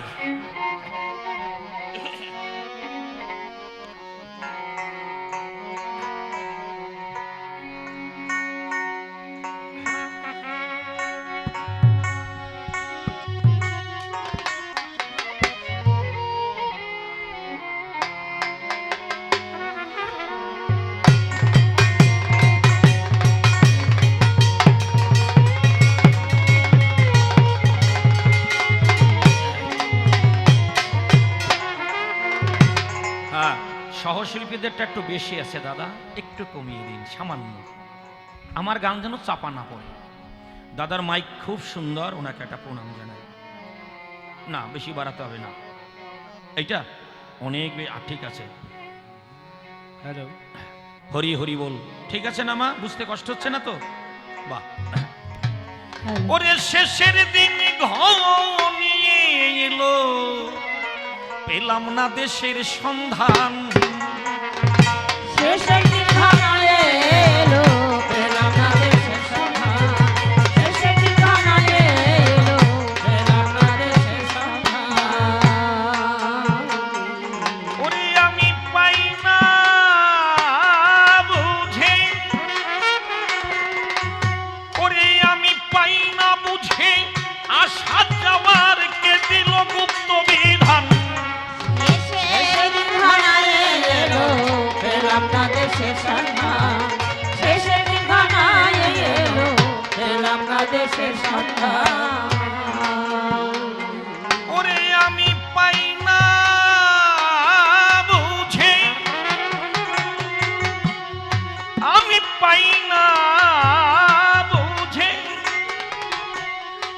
সহশিল্পীদেরটা একটু বেশি আছে দাদা, একটু কমিয়ে দিন সামান্য, আমার গান যেন চাপা না পড়ে। দাদার মাইক খুব সুন্দর, ওনাকে একটা প্রণাম জানাই। না বেশি বাড়াতে হবে না, এইটা অনেক ঠিক আছে। হ্যালো, হরি হরি বল, ঠিক আছে না মা? বুঝতে কষ্ট হচ্ছে না তো? বাহ। ওরে শেষের দিন ঘনিয়ে এলো, পেলাম না দেশের সন্ধান। শেষের দিন ঘনায় এলো, পেলাম না দেশের সন্ধান। শেষের দিন ঘনায় এলো, পেলাম না দেশের সন্ধান। ওরে আমি পাই না বুঝে, ওরে আমি পাই না বুঝে, আশা যাওয়ার কে দিল গুপ্ত বিধান। শেষের দিন ঘনায় এলো, পেলাম না দেশের সন্ধান। শেষের দিন ঘনায় এলো, পেলাম না দেশের সন্ধান। ওরে আমি পাই না বুঝে, আমি পাই না বুঝে,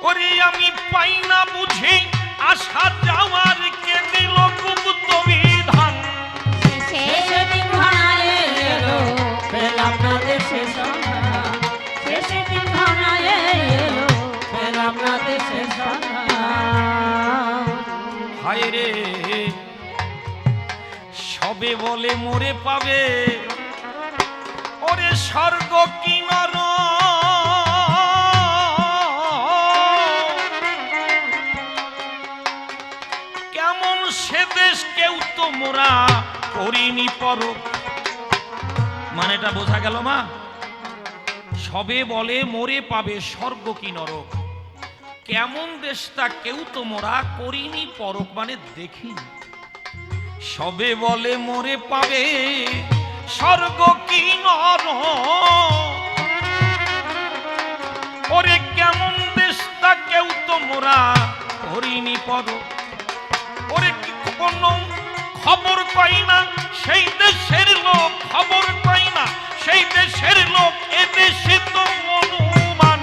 ওরে আমি পাই না বুঝে, আশা যাওয়ার কে দিল গুপ্ত বিধান। শেষের দিন ঘনায় এলো, পেলাম না দেশের সন্ধান। শেষের দিন ঘনায় এলো, পেলাম না দেশের সন্ধান। হায় রে সবে বলে মোরে পাবে, ওরে ওরে স্বর্গ কি নরক, কেমন সে দেশ কেউ তো মোরা করিনি পরক। মানে এটা বোঝা গেল মা? সবে বলে মোরে পাবে স্বর্গ কি নরক, কেমন দেশটা কেউ তো মোরা করিনি পরক, মানে দেখিনি। সবে বলে মোরে পাবে স্বর্গ কি নরক, ওরে কেমন দেশটা কেউ তো মোরা করিনি পরক। ওরে কোন খবর কই না সেই দেশের লোক, খবর কই না সেই দেশের লোক, এ দেশে তো অনুমান।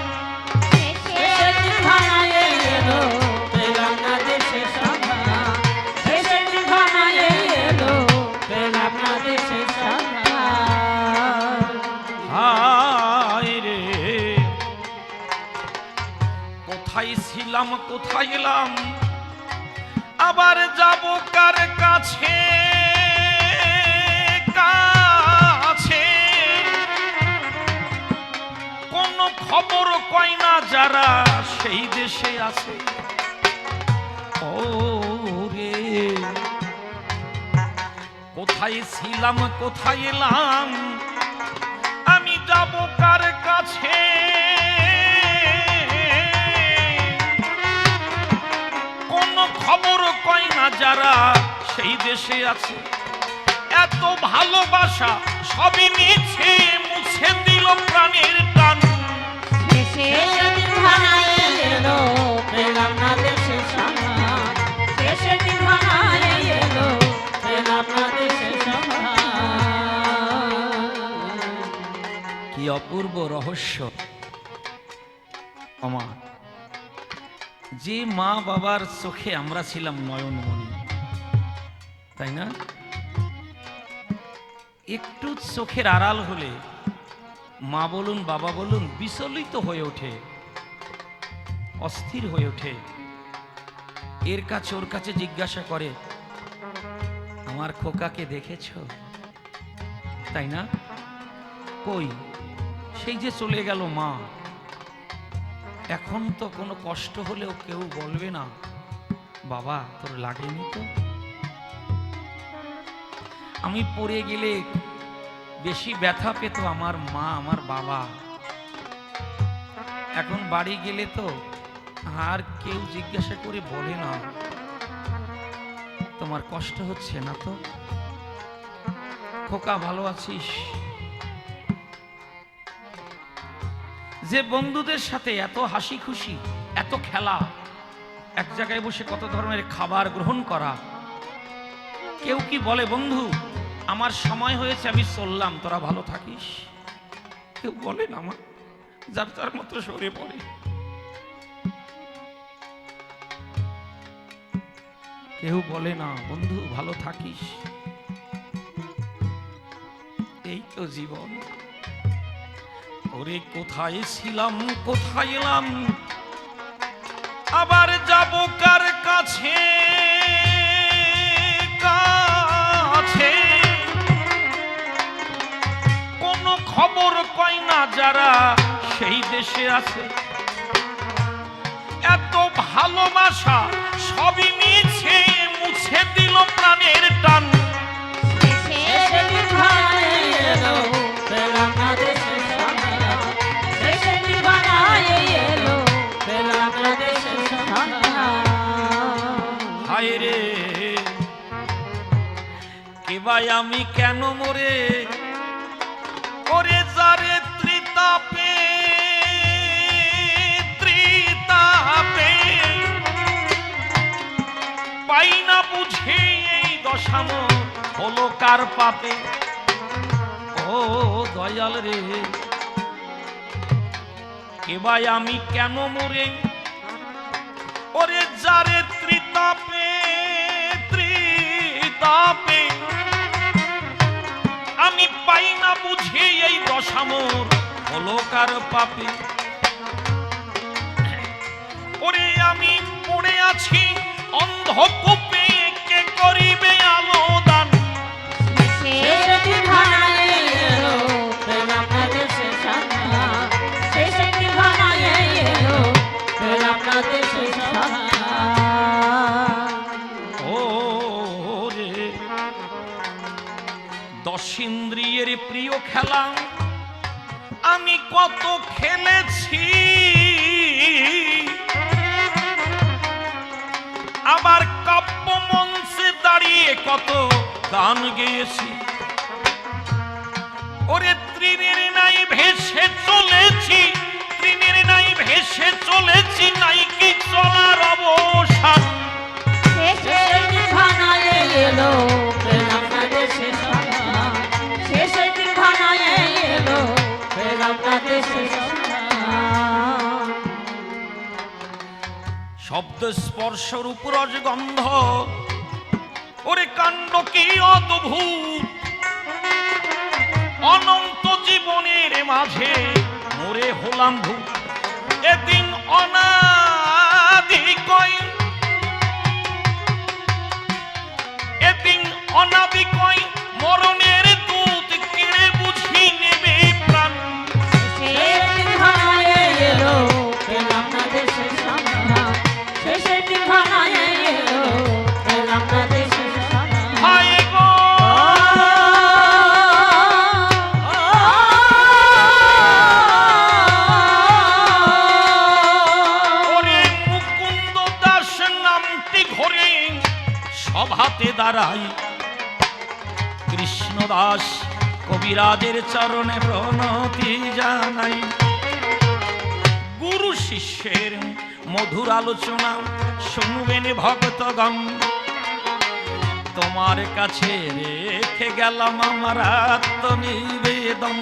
শেষের ঠিকানায় এলো পেলাম না দেশের সন্ধান, শেষের ঠিকানায় এলো পেলাম না দেশের সন্ধান। হায় রে কোথায় ছিলাম কোথায় এলাম, আবার যাব কার কাছে কাছে, কোন খবর কয় না যারা সেই দেশে আছে। ও রে কোথায় ছিলাম কোথায় এলাম, আমি যাব কার কাছে, কোন খবর কয় না যারা সেই দেশে আছে। এত ভালোবাসা সবই মিছে, মুছে দিল প্রাণের টান। শেষের ঠিকানায় এলো পেলাম না দেশের সন্ধান, শেষের ঠিকানায় এলো পেলাম না দেশের সন্ধান। কি অপূর্ব রহস্য আমার। যে মা বাবার চোখে আমরা ছিলাম নয়নমণি, তাই না? একটু চোখের আড়াল হলে মা বলুন বাবা বলুন বিচলিত হয়ে ওঠে, অস্থির হয়ে ওঠে। এর কাছে ওর কাছে জিজ্ঞাসা করে, আমার খোকাকে দেখেছ? তাই না? কই, সেই যে চলে গেল মা, এখন তো কোনো কষ্ট হলেও কেউ বলবে না বাবা তোর লাগেনি তো? আমি পড়ে গেলে বেশি ব্যথা পেত আমার মা আমার বাবা, এখন বাড়ি গেলে তো আর কেউ জিজ্ঞাসা করে বলে না তোমার কষ্ট হচ্ছে না তো? খোকা ভালো আছিস? যে বন্ধুদের সাথে এত হাসি খুশি, এত খেলা, এক জায়গায় বসে কত ধরনের খাবার গ্রহণ করা, কেউ কি বলে বন্ধু আমার সময় হয়েছে আমি চললাম তোরা ভালো থাকিস? কেউ বলে না, আমার যার যার মতো সরে পড়ে। কেউ বলে না বন্ধু ভালো থাকিস। এই তো জীবন। ওরে কোথায় ছিলাম কোথায় এলাম, আবার যাব কার কাছে কাছে, কোন খবর কয় না যারা সেই দেশে আছে। এত ভালোবাসা সবই মিছে, মুছে দিল প্রাণের টান। শেষের ঠিকানায় এলো পেলাম না দেশের সন্ধান, শেষের ঠিকানায় এলো পেলাম না দেশের সন্ধান। হায় রে কে ভাই আমি কেন মরে, ওরে যারে ত্রিতাপে ত্রিতাপে পাই না বুঝে এই দশাম হলো কার পাপে। ও দয়াল রে কে ভাই আমি কেন মরে, ওরে যারে ত্রিতাপে ত্রিতাপে আমি পাই না বুঝে এই দশামর হলো কার পাপে। ওরে আমি পড়ে আছি অন্ধকূপে, কে করিবে আলো দান। শেষের ঠিকানায় এলো পেলাম না দেশে সন্ধান। ও রে, দশ ইন্দ্রিয়ের প্রিয় খেলা আমি কত খেলেছি, আবার কাব্য মঞ্চে দাঁড়িয়ে কত গান গেয়েছি। ওরে তৃণের নাই ভেসে চলেছি, তৃণের নাই ভেসে চলেছি, নাই কি চলার অবসান। শেষের ঠিকানায় এলো পেলাম না দেশে সন্ধান। শেষের ঠিকানায় এলো পেলাম না দেশে সন্ধান। শব্দ স্পর্শ রূপ রস গন্ধ, ওরে কাণ্ড কি অদ্ভুত। অনন্ত জীবনের মাঝে মোরে হলাম ভূত। এদিন অনাদি কয়, এদিন অনাদি কয়, মরণের দূত কেড়ে বুঝি নেবে প্রাণ। শেষের ঠিকানায় এলো পেলাম না দেশে সন্ধান। শেষের ঠিকানায় এলো পেলাম না দেশে সন্ধান। হায় গো, ওরে মুকুন্দ দাস নামটি ঘরে সভাতে দাঁড়াই। কৃষ্ণ দাস কবিরাজের চরণে প্রণতি জানাই। গুরু শিষ্যের মধুর আলোচনা শুনবেন ভক্তগণ। তোমার কাছে রেখে গেলাম আমার আত্মনিবেদন।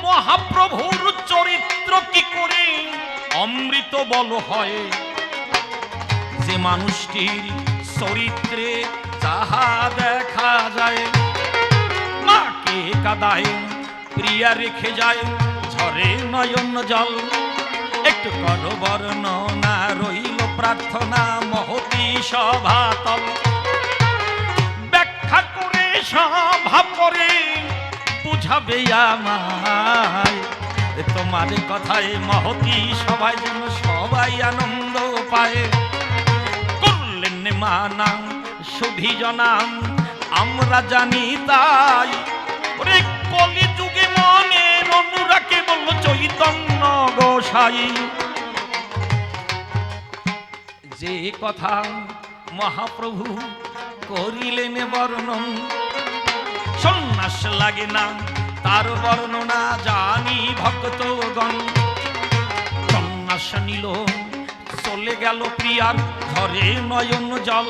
মহাপ্রভুর চরিত্র কি করে অমৃত বল হয়, যে মানুষটির চরিত্রে যাহা দেখা যায়। মাকে কাদায় প্রিয়া রেখে যায়, ঝরে নয়ন জল। একটু করো বর্ণনা, রইল প্রার্থনা মহতি সভাতল। ব্যাখ্যা করে সভা করে বুঝাবে আমায়, তোমার কথায় মহতি সবাই যেন সবাই আনন্দ পায়। করলেন মানা সুধী জনাম আমরা জানি তাই। ওরে কলি যুগে মনের অনুরাগে বলল চৈতন্য গোসাই। যে কথা মহাপ্রভু করিলেন বর্ণন, সন্ন্যাস লাগে না তার বর্ণনা জানি ভক্তগণ। সন্ন্যাস নিল চলে গেল প্রিয়ার, ঘরে নয়ন জল।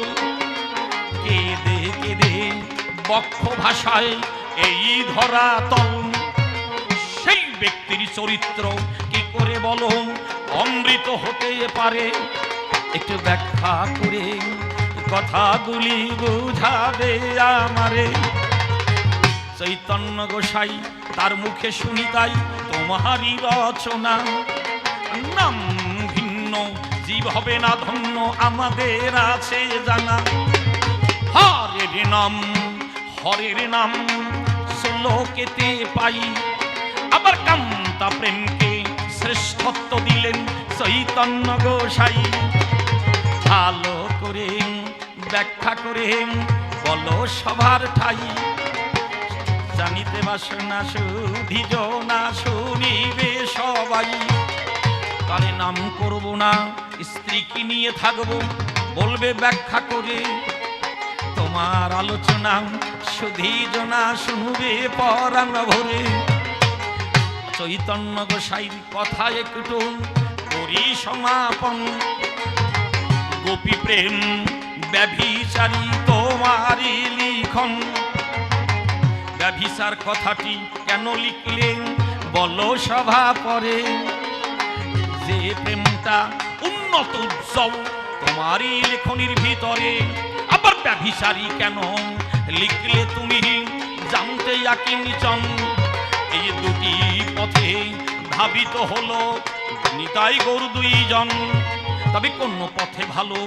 কেঁদে কেঁদে বক্ষ ভাষায় এই ধরা তল। সেই ব্যক্তির চরিত্র কি করে বলো অমৃত হতে পারে, একটু ব্যাখ্যা করে কথাগুলি বুঝাবে আমারে। চৈতন্য গোসাই তার মুখে শুনি তাই তোমারই রচনা। নাম ভিন্ন জীব হবে না ধন্য আমাদের আছে জানা। হরের নাম শ্লোকেতে পাই, আবার কান্তা প্রেমকে শ্রেষ্ঠত্ব দিলেন চৈতন্য গোসাই। ভালো করে ব্যাখ্যা করে বলো সবার ঠাই। জানিতে বাসনা সুধিজ না শুনিবে সবাই। কারে নাম করব না, স্ত্রী কি নিয়ে থাকবো বলবে ব্যাখ্যা করে। তোমার আলোচনা সুধিজ না শুনবে পরাণ ভরে। চৈতন্য গোসাইর কথা একটু করি সমাপন। গোপী প্রেম ব্যভিচারী তোমারই লিখন। ব্যভিচার কথাটি কেন লিখলেন বলো সভা পরে। যে প্রেমটা উন্নত উজ্জ্বল তোমারই লেখনির ভিতরে, আবার ব্যভিচারী কেন লিখলে তুমি জানতে আকিঞ্চন। এই দুটি পথে ধাবিত হলো নিতাই গরু দুইজন। তবে কোন পথে ভালো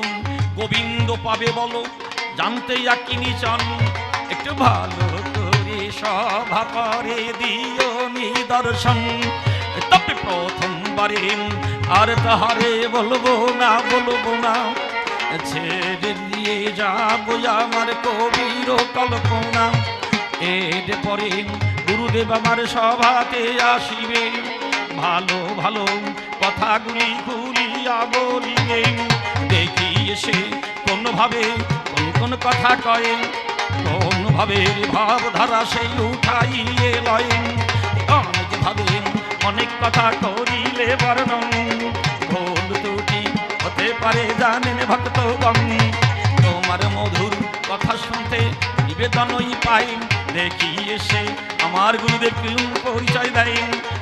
গোবিন্দ পাবে বলো জানতে আকিঞ্চন। একটু ভালো করে সভা করে দিও নিদর্শন। তবে প্রথমবারে আর তাহারে বলবো না ছেড়ে দিয়ে যাবো আমার কবির কল্পনা। এর পরে গুরুদেব আমার সভাতে আসিবে, ভালো ভালো কথাগুলি খুলিয়া বলিবে। দেখি এসে কোনভাবে কোন কথা কয়ে, কোন ভাবের ভাবধারা সেই উঠাইয়ে লয়। অনেক ভাবে অনেক কথা করিলে বর্ণন, ভুল ত্রুটি হতে পারে জানেন ভক্তগণ। তোমার মধুর কথা শুনতে নিবেদনই পাই, দেখি এসে আমার গুরুদেব পরিচয় দেয়।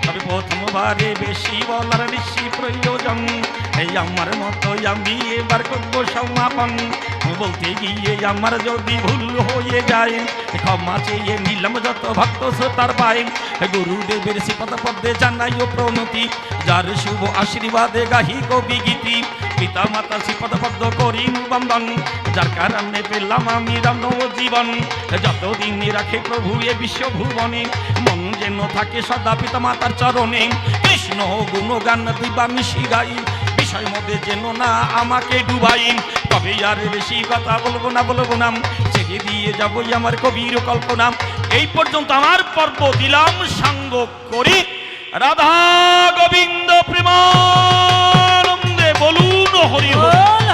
তবে প্রথমবারে বেশি বলার বেশি প্রয়োজন, এই আমার মতো আমি এবার করবো সমাপন। বলতে গিয়ে আমার যদি ভুল হয়ে যায়, ক্ষমা চেয়ে নিলাম যত ভক্ত শ্রোতার পায়। গুরুদেবের শ্রীপদ পদ্মে জানাইও প্রণতি, যার শুভ আশীর্বাদে গাহি কবি গীতি। পিতা মাতা শ্রীপদ পদ্ম করি বন্দন, যার কারণে পেলাম আমি রাম জীবন। যতদিন রাখে প্রভু এ বিশ্বভুবনে, মন যেন থাকে সদা পিতা মাতার চরণে। কৃষ্ণ গুণগান দিবা মিশি গাই, বিষয় মধ্যে যেন না আমাকে ডুবাই। তবে আর বেশি কথা বলবো না, ছেড়ে দিয়ে যাবো আমার কবির কল্পনা। এই পর্যন্ত আমার পর্ব দিলাম সাঙ্গ করি। রাধা গোবিন্দ প্রেমানন্দে বলুন হরি হরি।